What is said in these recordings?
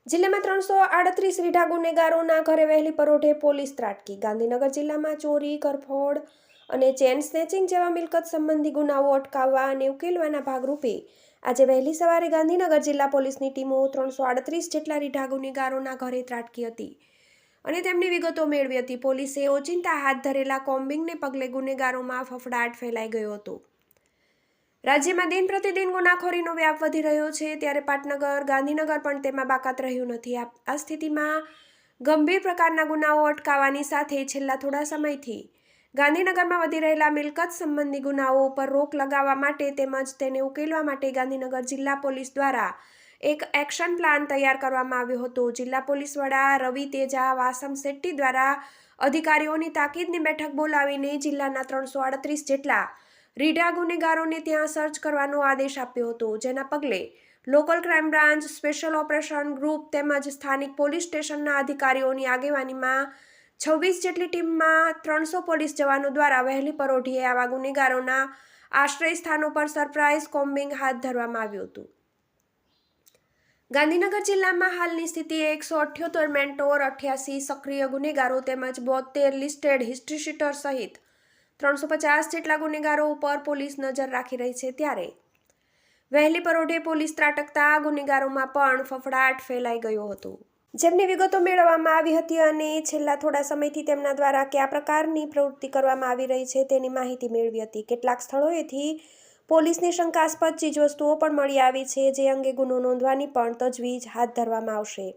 જિલ્લામાં 338 રીઢા ગુનેગારોના ઘરે વહેલી પરોઢે પોલીસ ત્રાટકી. ગાંધીનગર જિલ્લામાં ચોરી, કરફોડ અને ચેન સ્નેચિંગ જેવા મિલકત સંબંધી ગુનાઓ અટકાવવા અને ઉકેલવાના ભાગરૂપે આજે વહેલી સવારે ગાંધીનગર જિલ્લા પોલીસની ટીમો 338 જેટલા રીઢા ગુનેગારોના ઘરે ત્રાટકી હતી અને તેમની વિગતો મેળવી હતી. પોલીસે ઓચિંતા હાથ ધરેલા કોમ્બિંગને પગલે ગુનેગારોમાં ફફડાટ ફેલાઈ ગયો હતો. રાજ્યમાં દિન પ્રતિદિન ગુનાખોરીનો વ્યાપ વધી રહ્યો છે, ત્યારે પાટનગર, ગાંધીનગર પણ તેમાં બાકાત રહ્યું નથી. આ સ્થિતિમાં ગંભીર પ્રકારના ગુનાઓ અટકાવવાની સાથે છેલ્લા થોડા સમયથી ગાંધીનગરમાં વધી રહેલા મિલકત સંબંધી ગુનાઓ ઉપર રોક લગાવવા માટે તેમજ તેને ઉકેલવા માટે ગાંધીનગર જિલ્લા પોલીસ દ્વારા એક એક્શન પ્લાન તૈયાર કરવામાં આવ્યો હતો. જિલ્લા પોલીસ વડા રવિ તેજા વાસમ શેટ્ટી દ્વારા અધિકારીઓની તાકીદની બેઠક બોલાવીને જિલ્લાના 338 જેટલા રીઢા ગુનેગારોને ત્યાં સર્ચ કરવાનો આદેશ આપ્યો હતો, જેના પગલે local crime branch, special operation group તેમજ સ્થાનિક પોલીસ સ્ટેશનના અધિકારીઓની આગેવાનીમાં 26 જેટલી ટીમમાં 300 પોલીસ જવાનો દ્વારા વહેલી પરોઢીએ આવા ગુનેગારોના આશ્રય સ્થાનો પર સરપ્રાઇઝ કોમ્બિંગ હાથ ધરવામાં આવ્યું હતું. ગાંધીનગર જિલ્લામાં હાલની સ્થિતિએ 178 મેન્ટોર, 88 સક્રિય ગુનેગારો તેમજ 72 લિસ્ટેડ હિસ્ટ્રીશીટર સહિત 350 જેટલા ગુનેગારો ઉપર પોલીસ નજર રાખી રહી છે. ત્યારે વહેલી પરોઢે પોલીસ ત્રાટકતા ગુનેગારોમાં પણ ફફડાટ ફેલાઈ ગયો હતો, જેમની વિગતો મેળવવામાં આવી હતી અને છેલ્લા થોડા સમયથી તેમના દ્વારા કયા પ્રકારની પ્રવૃત્તિ કરવામાં આવી રહી છે તેની માહિતી મેળવી હતી. કેટલાક સ્થળોએથી પોલીસની શંકાસ્પદ ચીજવસ્તુઓ પણ મળી આવી છે, જે અંગે ગુનો નોંધવાની પણ તજવીજ હાથ ધરવામાં આવશે.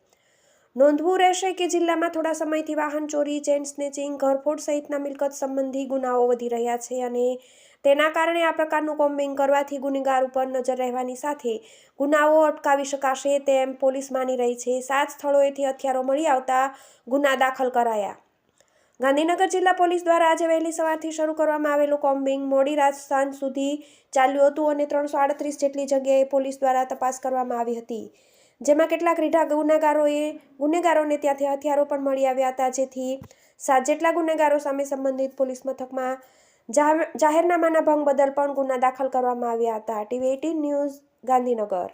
નોંધવું રહેશે કે જિલ્લામાં થોડા સમયથી વાહન ચોરી, ચેન સ્નેચિંગ, ઘરફોડ સહિતના મિલકત સંબંધી ગુનાઓ વધી રહ્યા છે અને તેના કારણે આ પ્રકારનું કોમ્બિંગ કરવાથી ગુનેગાર ઉપર નજર રહેવાની સાથે ગુનાઓ અટકાવી શકાશે તેમ પોલીસ માની રહી છે. 7 સ્થળોએથી હથિયારો મળી આવતા ગુના દાખલ કરાયા. ગાંધીનગર જિલ્લા પોલીસ દ્વારા આજે વહેલી સવારથી શરૂ કરવામાં આવેલું કોમ્બિંગ મોડી રાત સાંજ સુધી ચાલ્યું હતું અને 338 જેટલી જગ્યાએ પોલીસ દ્વારા તપાસ કરવામાં આવી હતી, જેમાં કેટલાક રીઢા ગુનેગારોને ત્યાંથી હથિયારો પણ મળી આવ્યા હતા, જેથી 7 જેટલા ગુનેગારો સામે સંબંધિત પોલીસ મથકમાં જાહેરનામાના ભંગ બદલ પણ ગુના દાખલ કરવામાં આવ્યા હતા. TV18 news, Gandhinagar.